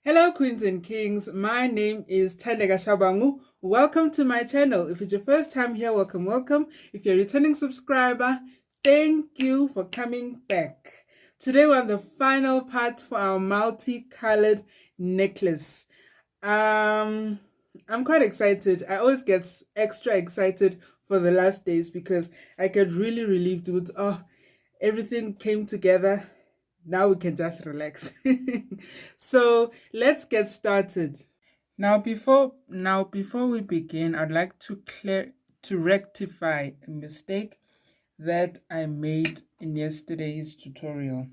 Hello, Queens and Kings. My name is Thandeka Shabangu. Welcome to my channel. If it's your first time here, welcome, welcome. If you're a returning subscriber, thank you for coming back. Today we're on the final part for our multicolored necklace. I'm quite excited. I always get extra excited for the last days because I get really relieved with everything came together. Now we can just relax. So let's get started. Now before we begin, I'd like to rectify a mistake that I made in yesterday's tutorial.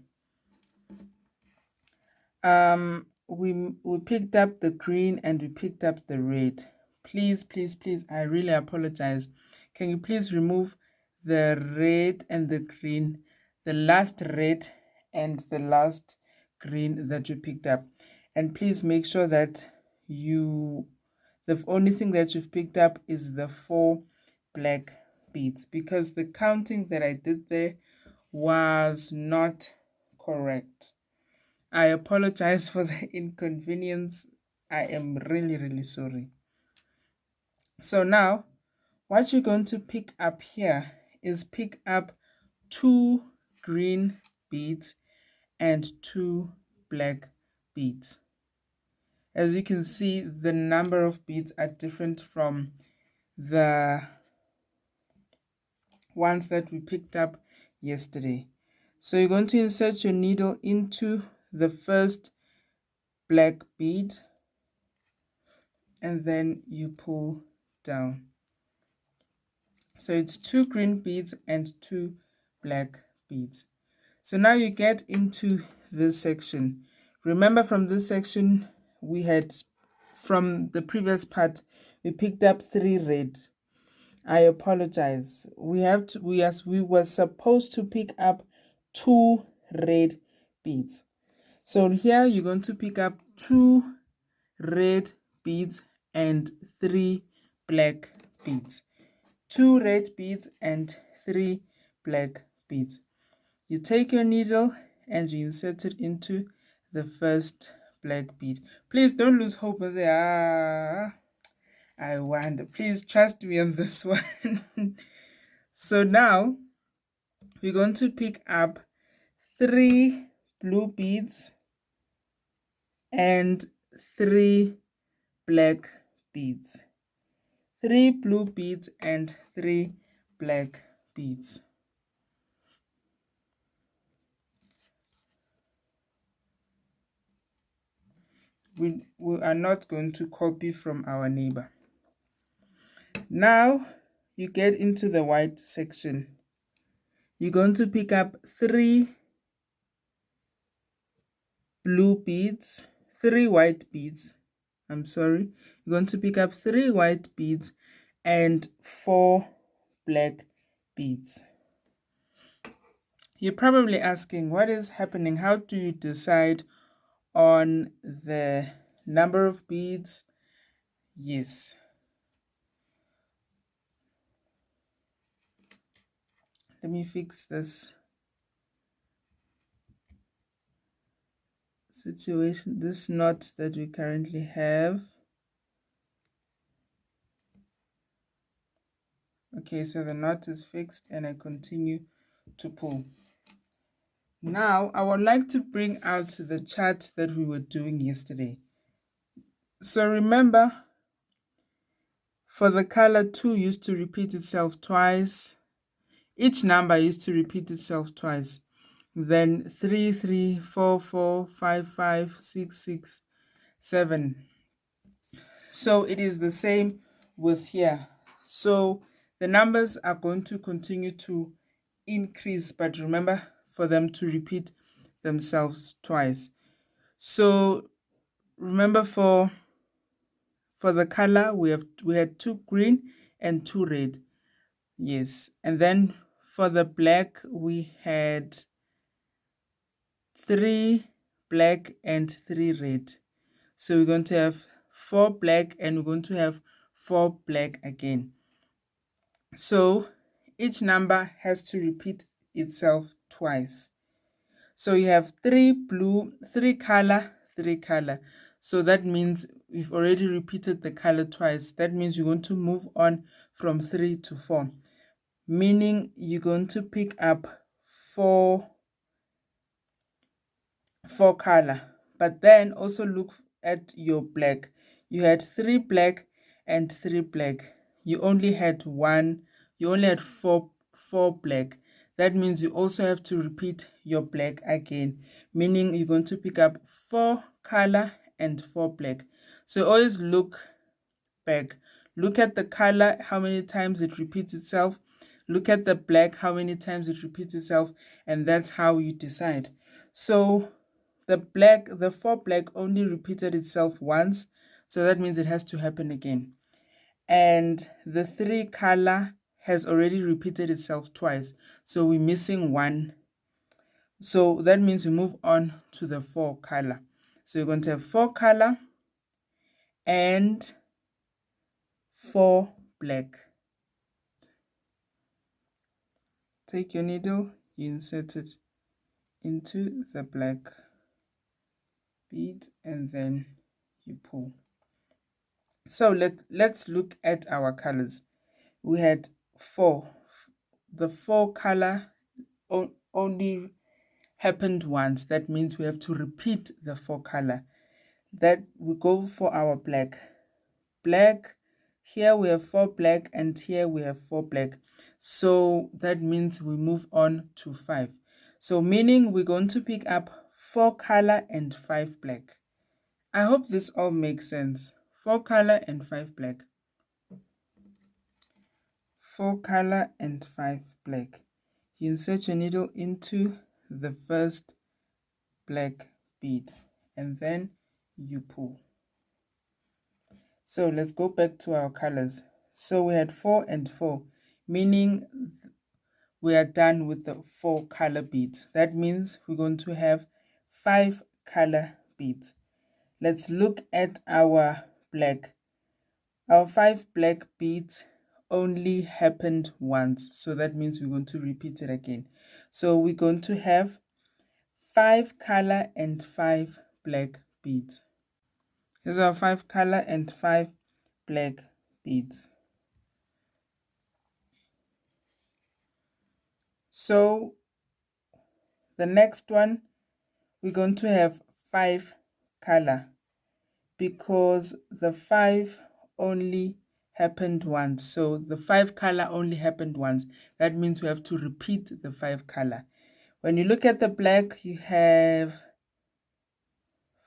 We picked up the green and we picked up the red. Please, please, please, I really apologize. Can you please remove the red and the green, the last red and the last green that you picked up? And please make sure that the only thing that you've picked up is the 4 black beads, because the counting that I did there was not correct. I apologize for the inconvenience. I am really, really sorry. So now, what you're going to pick up here is pick up 2 green beads and 2 black beads. As you can see, the number of beads are different from the ones that we picked up yesterday. So you're going to insert your needle into the first black bead and then you pull down. So it's 2 green beads and 2 black beads. So now you get into this section. Remember, from this section we had, from the previous part, we picked up 3 red. I apologize. We were supposed to pick up 2 red beads. So here you're going to pick up 2 red beads and 3 black beads. 2 red beads and 3 black beads. You take your needle and you insert it into the first black bead. Please don't lose hope and say, I wonder. Please trust me on this one. So now we're going to pick up 3 blue beads and 3 black beads. 3 blue beads and 3 black beads. We are not going to copy from our neighbor. Now you get into the white section. You're going to pick up 3 blue beads, 3 white beads. I'm sorry. You're going to pick up 3 white beads and 4 black beads. You're probably asking, what is happening? How do you decide on the number of beads? Yes. Let me fix this situation, this knot that we currently have. Okay, so the knot is fixed and I continue to pull. Now I would like to bring out the chart that we were doing yesterday. So remember, for the color 2 used to repeat itself twice. Each number used to repeat itself twice. Then 3, 3, 4, 4, 5, 5, 6, 6, 7. So it is the same with here. So the numbers are going to continue to increase, but remember, for them to repeat themselves twice. So remember, for the color we had 2 green and 2 red. Yes. And then for the black we had 3 black and 3 red. So we're going to have 4 black and we're going to have 4 black again. So each number has to repeat itself twice. So you have 3 blue, 3 color, 3 color. So that means we've already repeated the color twice. That means you're going to move on from 3 to 4, meaning you're going to pick up four color. But then also look at your black. You had 3 black and 3 black. You only had four black. That means you also have to repeat your black again, meaning you're going to pick up 4 color and 4 black. So always look back. Look at the color, how many times it repeats itself. Look at the black, how many times it repeats itself, and that's how you decide. So the 4 black only repeated itself once, so that means it has to happen again. And the 3 color has already repeated itself twice, so we're missing 1. So that means we move on to the 4 color. So you're going to have 4 color and 4 black. Take your needle, you insert it into the black bead, and then you pull. So let's look at our colors. We had 4. The 4 color only happened once. That means we have to repeat the 4 color. That we go for our black. Black, here we have 4 black and here we have 4 black. So that means we move on to 5. So meaning we're going to pick up 4 color and 5 black. I hope this all makes sense. 4 color and 5 black. 4 color and 5 black. You insert your needle into the first black bead and then you pull. So let's go back to our colors. So we had 4 and 4, meaning we are done with the 4 color beads. That means we're going to have 5 color beads. Let's look at our black. Our 5 black beads only happened once, so that means we're going to repeat it again. So we're going to have 5 color and 5 black beads. Here's our 5 color and 5 black beads. So the next one, we're going to have 5 color because the 5 only happened once. So the 5 color only happened once. That means we have to repeat the 5 color. When you look at the black, you have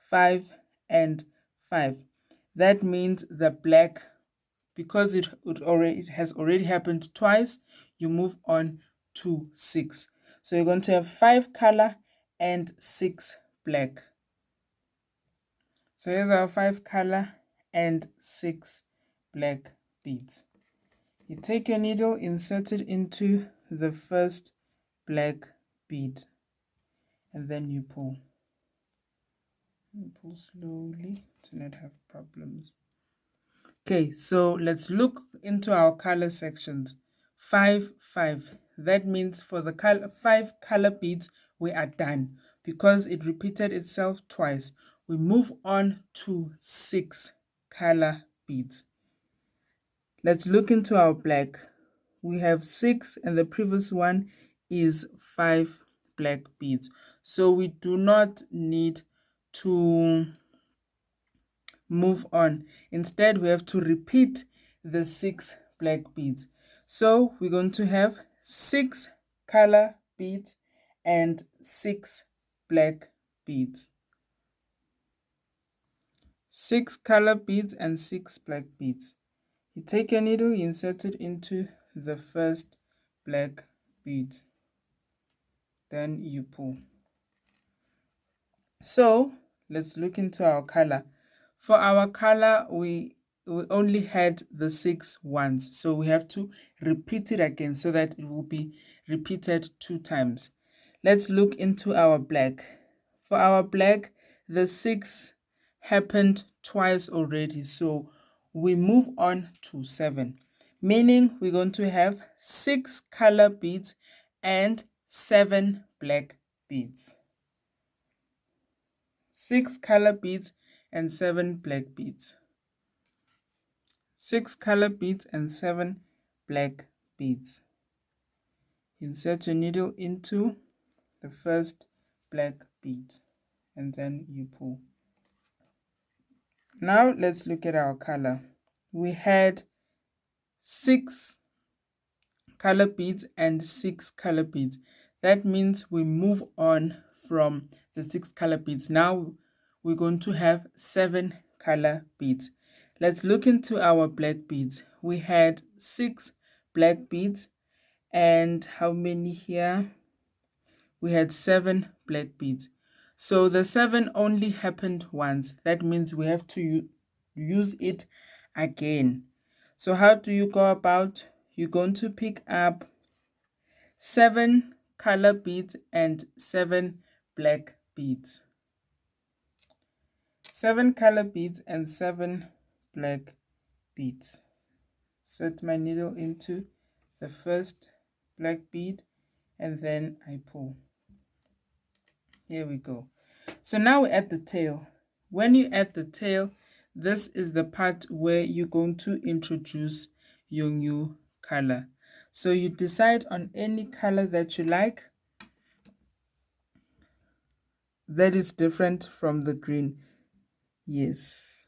5 and 5. That means the black, because it has already happened twice, you move on to 6. So you're going to have 5 color and 6 black. So here's our 5 color and 6 black beads. You take your needle, insert it into the first black bead, and then you pull. You pull slowly to not have problems. Okay, so let's look into our color sections. 5, 5. That means for the 5 color beads, we are done. Because it repeated itself twice, we move on to 6 color beads. Let's look into our black. We have 6 and the previous one is 5 black beads. So we do not need to move on. Instead, we have to repeat the 6 black beads. So we're going to have 6 color beads and 6 black beads. 6 color beads and 6 black beads. You take your needle, you insert it into the first black bead. Then you pull. So let's look into our color. For our color, we only had the 6 once, so we have to repeat it again so that it will be repeated 2 times. Let's look into our black. For our black, the 6 happened twice already, so we move on to 7, meaning we're going to have 6 color beads and 7 black beads. 6 color beads and 7 black beads. 6 color beads and 7 black beads. Insert your needle into the first black bead and then you pull. Now let's look at our color. We had 6 color beads and 6 color beads. That means we move on from the 6 color beads. Now we're going to have 7 color beads. Let's look into our black beads. We had 6 black beads and how many here? We had 7 black beads. So the 7 only happened once. That means we have to use it again. So how do you go about? You're going to pick up 7 color beads and 7 black beads. 7 color beads and 7 black beads. Set my needle into the first black bead and then I pull. Here we go. So now we're at the tail. When you add the tail, this is the part where you're going to introduce your new color. So you decide on any color that you like that is different from the green. Yes.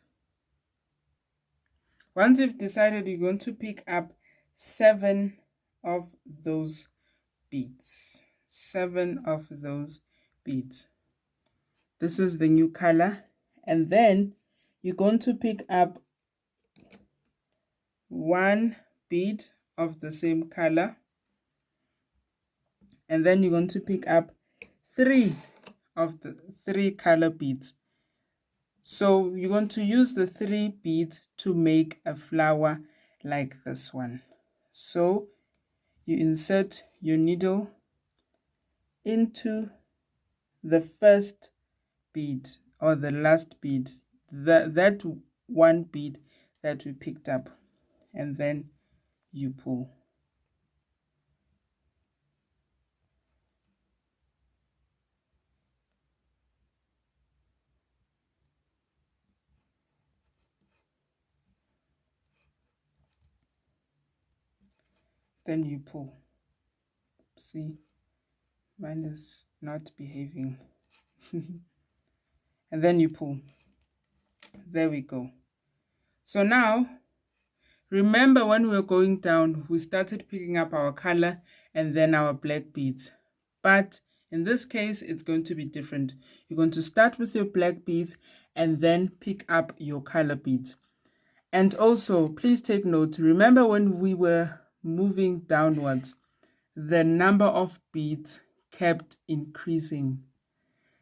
Once you've decided, you're going to pick up 7 of those beads. 7 of those beads. This is the new color. And then you're going to pick up 1 bead of the same color. And then you're going to pick up 3 of the 3 color beads. So you're going to use the 3 beads to make a flower like this one. So you insert your needle into the first bead or the last bead, that 1 bead that we picked up, and then you pull. Then you pull. See, mine is not behaving. And then you pull. There we go. So now, remember when we were going down, we started picking up our color and then our black beads. But in this case, it's going to be different. You're going to start with your black beads and then pick up your color beads. And also, please take note, remember when we were moving downwards, the number of beads kept increasing.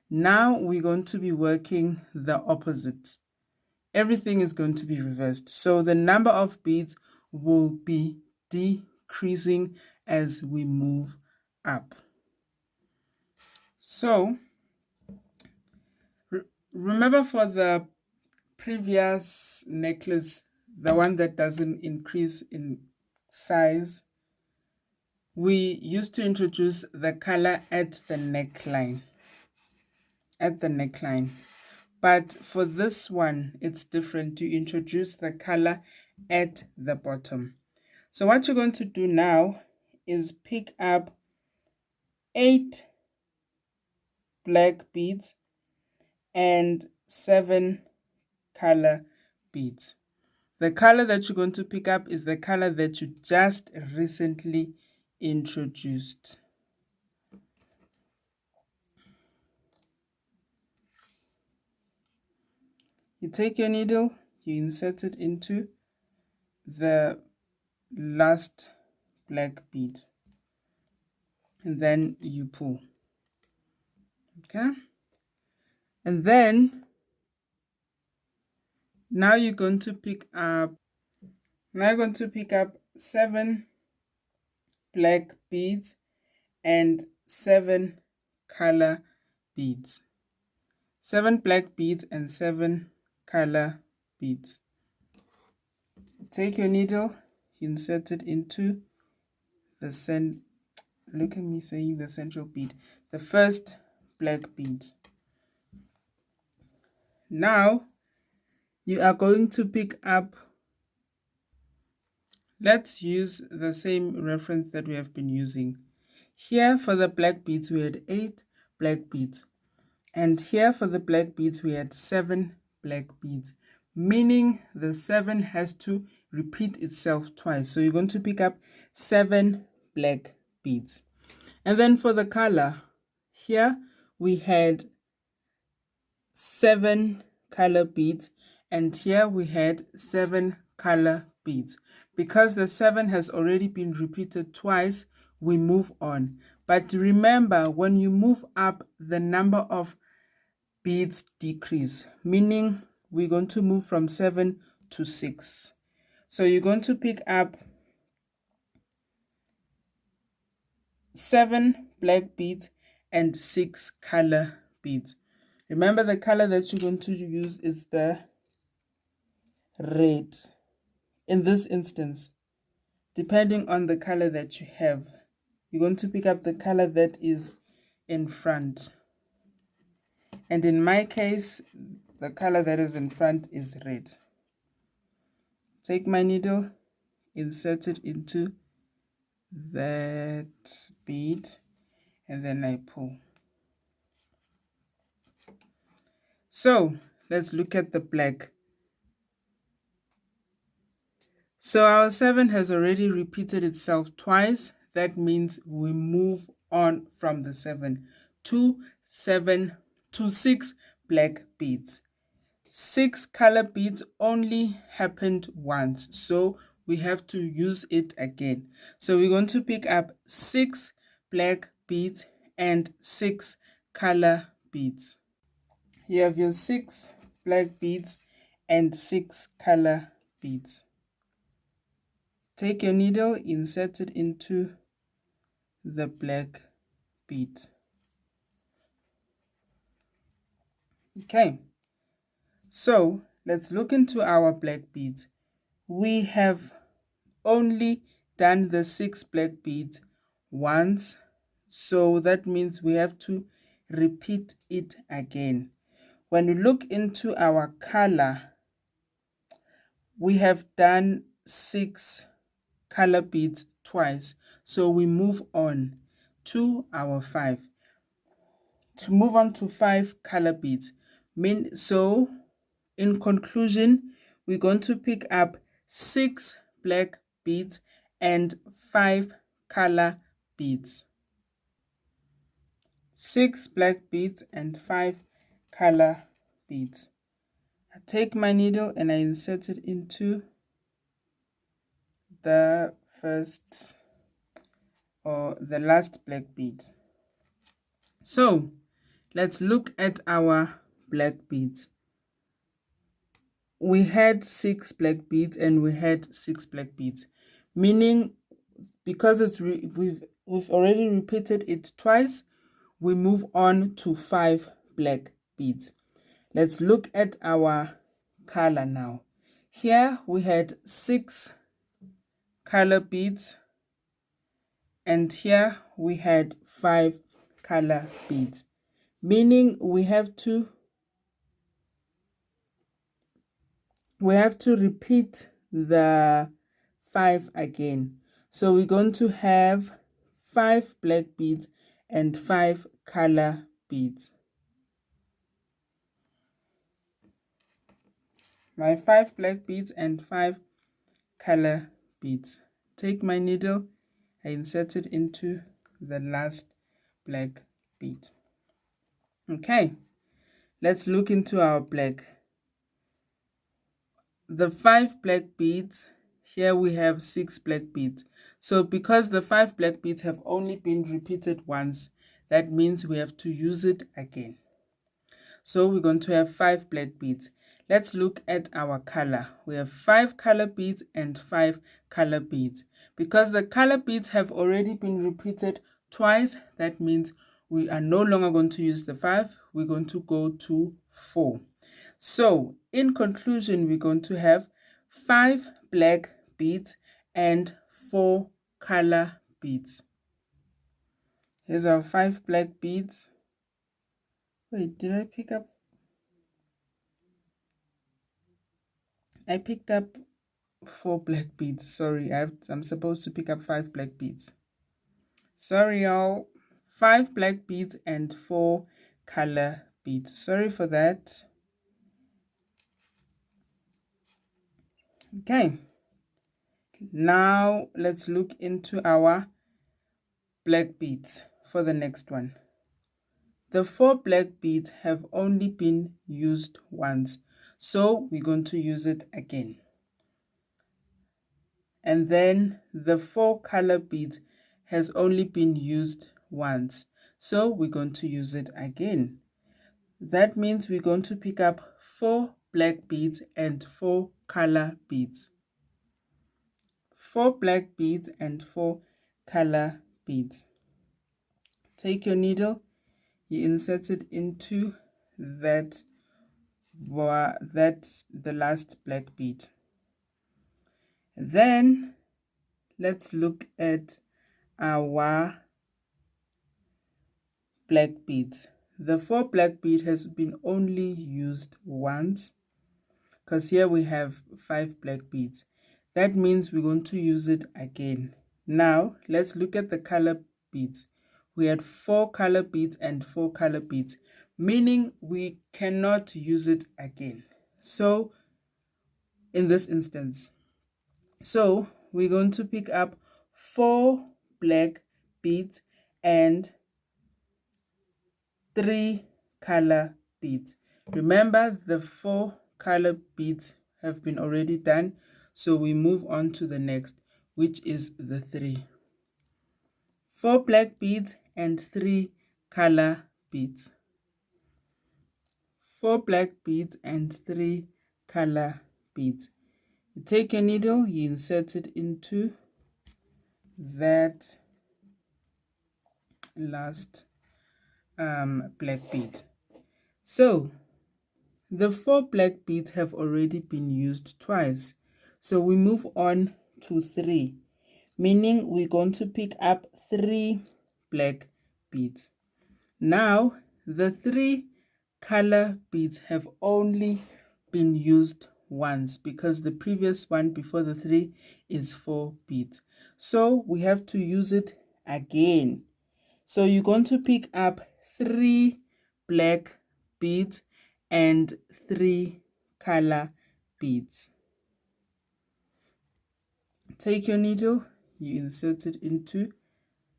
Now we're going to be working the opposite. Everything is going to be reversed. So the number of beads will be decreasing as we move up. So remember for the previous necklace, the one that doesn't increase in size, we used to introduce the color at the neckline. But for this one, it's different. You introduce the color at the bottom. So what you're going to do now is pick up 8 black beads and 7 color beads. The color that you're going to pick up is the color that you just recently introduced. You take your needle, you insert it into the last black bead, and then you pull. Okay? And then now you're going to pick up 7 black beads and 7 color beads. 7 black beads and 7 color beads. Take your needle, insert it into the central bead, the first black bead. Now you are going to pick up, let's use the same reference that we have been using. Here for the black beads we had 8 black beads, and here for the black beads we had 7 black beads, meaning the 7 has to repeat itself twice. So you're going to pick up 7 black beads. And then for the color, here we had 7 color beads, and here we had 7 color beads. Because the 7 has already been repeated twice, we move on. But remember, when you move up, the number of beads decrease, meaning we're going to move from 7 to 6. So you're going to pick up 7 black beads and 6 color beads. Remember, the color that you're going to use is the red. In this instance, depending on the color that you have, you're going to pick up the color that is in front. And in my case, the color that is in front is red. Take my needle, insert it into that bead, and then I pull. So let's look at the black. So our 7 has already repeated itself twice. That means we move on from the 7 to 6 black beads. 6 color beads only happened once, so we have to use it again. So we're going to pick up 6 black beads and 6 color beads. You have your 6 black beads and 6 color beads. Take your needle, insert it into the black bead. Okay, so let's look into our black beads. We have only done the 6 black beads once, so that means we have to repeat it again. When we look into our color, we have done 6 color beads twice, so we move on to our 5. To move on to 5 color beads, so in conclusion, we're going to pick up 6 black beads and 5 color beads. 6 black beads and 5 color beads. I take my needle and I insert it into the first or the last black bead. So let's look at our black beads. We had 6 black beads and we had 6 black beads, meaning because we've already repeated it twice, we move on to 5 black beads. Let's look at our color now. Here we had 6 color beads, and here we had 5 color beads, meaning we have to repeat the 5 again. So we're going to have 5 black beads and 5 color beads. My 5 black beads and 5 color beads. Take my needle, I insert it into the last black bead. Okay, let's look into our black. The 5 black beads, here we have 6 black beads. So because the 5 black beads have only been repeated once, that means we have to use it again. So we're going to have 5 black beads. Let's look at our color. We have 5 color beads and 5 color beads. Because the color beads have already been repeated twice, that means we are no longer going to use the 5. We're going to go to 4. So in conclusion, we're going to have 5 black beads and 4 color beads. Here's our 5 black beads. Wait, did I pick up? I picked up 4 black beads. Sorry, I'm supposed to pick up 5 black beads. Sorry, y'all. 5 black beads and 4 color beads. Sorry for that. Okay. Now let's look into our black beads for the next one. The 4 black beads have only been used once, so we're going to use it again. And then the 4 color beads has only been used once, so we're going to use it again. That means we're going to pick up 4 black beads and 4 color beads. 4 black beads and 4 color beads. Take your needle, you insert it into the last black bead. Then let's look at our black beads. The 4 black bead has been only used once, because here we have 5 black beads. That means we're going to use it again. Now let's look at the color beads. We had 4 color beads and 4 color beads, meaning we cannot use it again. So in this instance, so we're going to pick up 4 black beads and 3 color beads. Remember, the 4 color beads have been already done, so we move on to the next, which is the 3. 4 black beads and 3 color beads. 4 black beads and 3 color beads. You take your needle, you insert it into that last black bead. So the 4 black beads have already been used twice, so we move on to 3, meaning we're going to pick up 3 black beads. Now the 3 color beads have only been used once, because the previous one before the 3 is 4 beads, so we have to use it again. So you're going to pick up 3 black beads and 3 color beads. Take your needle, you insert it into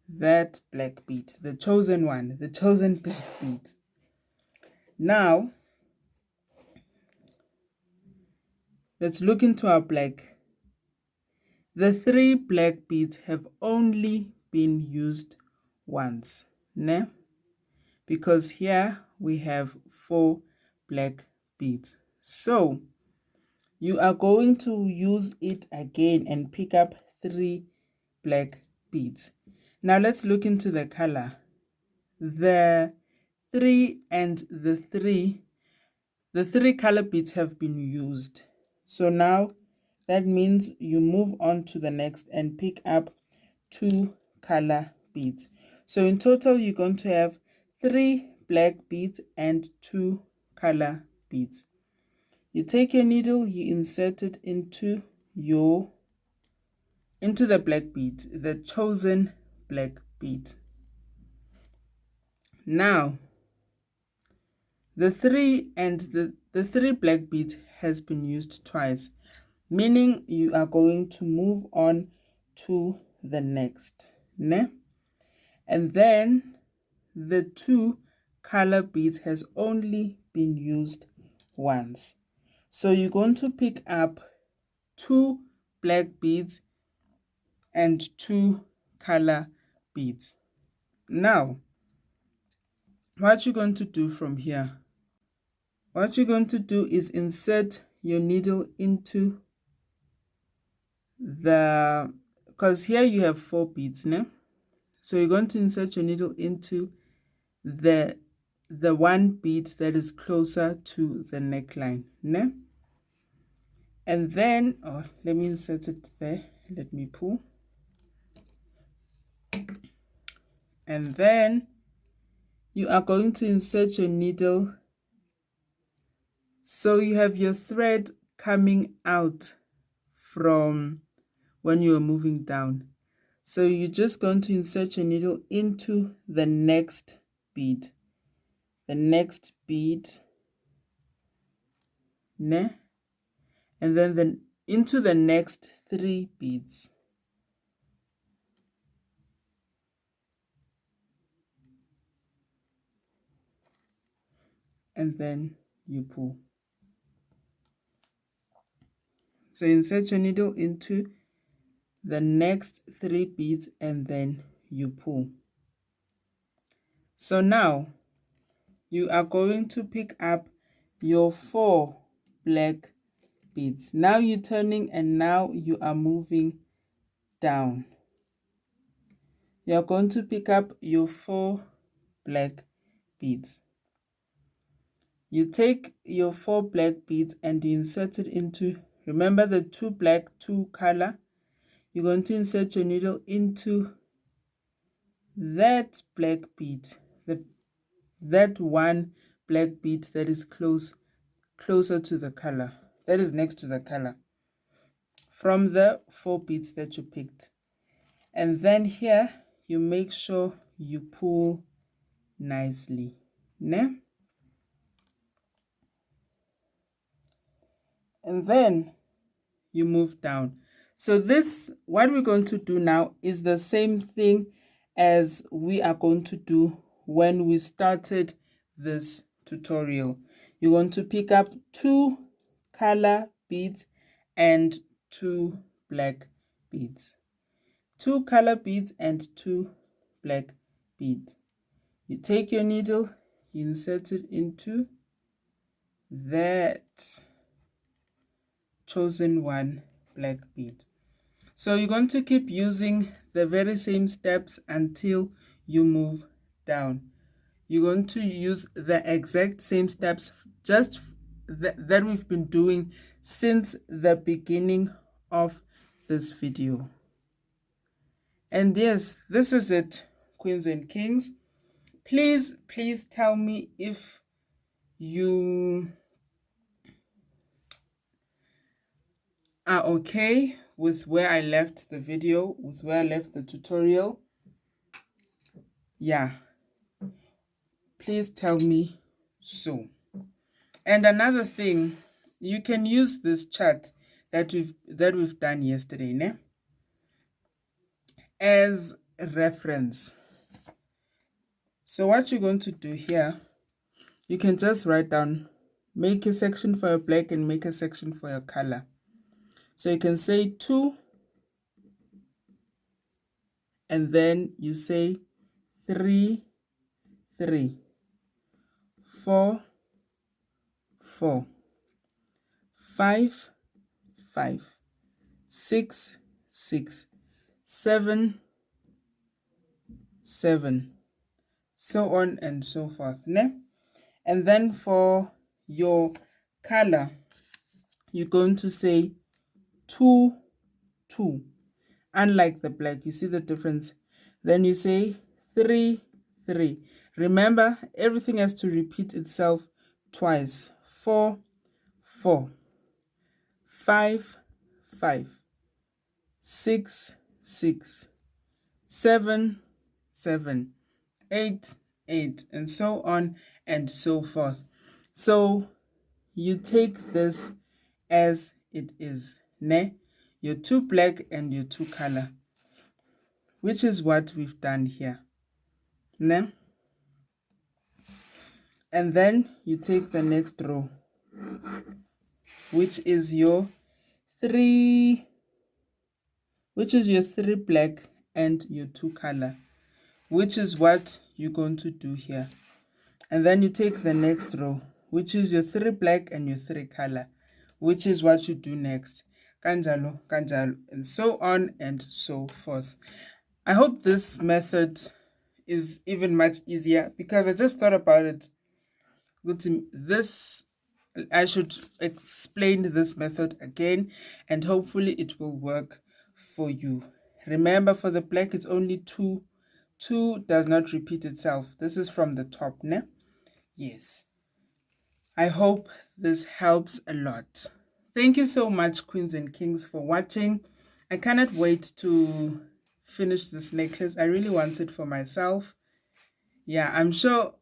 that black bead, the chosen one, the chosen black bead. Now let's look into our black. The 3 black beads have only been used once, ne? Because here we have 4 black beads. So you are going to use it again and pick up 3 black beads. Now let's look into the color. The 3 and the 3 color beads have been used. So now that means you move on to the next and pick up 2 color beads. So in total, you're going to have 3 black beads and 2 color beads. You take your needle, you insert it into the black bead, the chosen black bead. Now the 3 and the 3 black beads has been used twice, meaning you are going to move on to the next, ne? And then the 2 color beads has only been used once, so you're going to pick up 2 black beads and 2 color beads. Now what you're going to do from here, what you're going to do is insert your needle into because here you have 4 beads, ne? So you're going to insert your needle into the one bead that is closer to the neckline, ne? And then, let me insert it there. Let me pull. And then you are going to insert your needle. So you have your thread coming out from when you are moving down. So you're just going to insert your needle into the next bead. The next bead, ne? And then into the next 3 beads. And then you pull. So insert your needle into the next 3 beads and then you pull. So now you are going to pick up your 4 black beads. Now you're turning and now you are moving down. You are going to pick up your 4 black beads. You take your 4 black beads and you insert it into, remember the 2 black, 2 color. You're going to insert your needle into that black bead, that one black bead that is closer to the color, that is next to the color, from the 4 beads that you picked. And then here you make sure you pull nicely, ne? And then you move down. So this, what we're going to do now is the same thing as we are going to do when we started this tutorial. You're going to pick up 2 color beads and 2 black beads. 2 color beads and 2 black beads. You take your needle, you insert it into that chosen one black bead. So you're going to keep using the very same steps until you move down. You're going to use the exact same steps just that we've been doing since the beginning of this video. And yes, this is it, queens and kings. Please tell me if you are okay with where I left the video, with where I left the tutorial. Yeah, please tell me so. And another thing, you can use this chart that we've done yesterday, ne? As reference. So what you're going to do here, you can just write down, make a section for your black and make a section for your color. So you can say 2, and then you say 3, 3, 4, 4, 5, 5, 6, 6, 7, 7, so on and so forth, ne? And then for your color, you're going to say 2, 2. Unlike the black, you see the difference. Then you say 3, 3. Remember, everything has to repeat itself twice. 4, 4, 5, 5, 6, 6, 7, 7, 8, 8, and so on and so forth. So you take this as it is, ne? Your 2 black and your 2 color, which is what we've done here, ne? And then you take the next row, which is your 3 black and your 2 color, which is what you're going to do here. And then you take the next row, which is your 3 black and your 3 color, which is what you do next. Kanjalo, kanjalo, and so on and so forth. I hope this method is even much easier because I just thought about it. I should explain this method again and hopefully it will work for you. Remember, for the black, it's only 2. 2 does not repeat itself. This is from the top, ne? Yes. I hope this helps a lot. Thank you so much, Queens and Kings, for watching. I cannot wait to finish this necklace. I really want it for myself. Yeah, I'm sure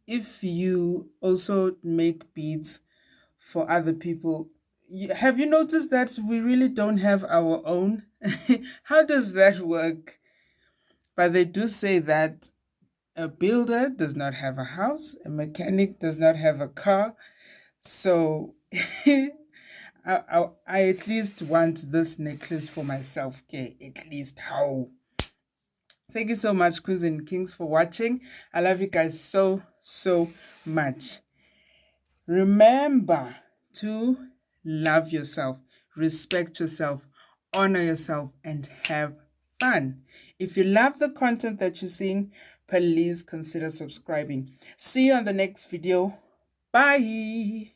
if you also make beads for other people, have you noticed that we really don't have our own? How does that work? But they do say that a builder does not have a house, a mechanic does not have a car. So I at least want this necklace for myself. Okay, at least how. Thank you so much, Queens and Kings, for watching. I love you guys so, so much. Remember to love yourself, respect yourself, honor yourself, and have fun. If you love the content that you're seeing, please consider subscribing. See you on the next video. Bye.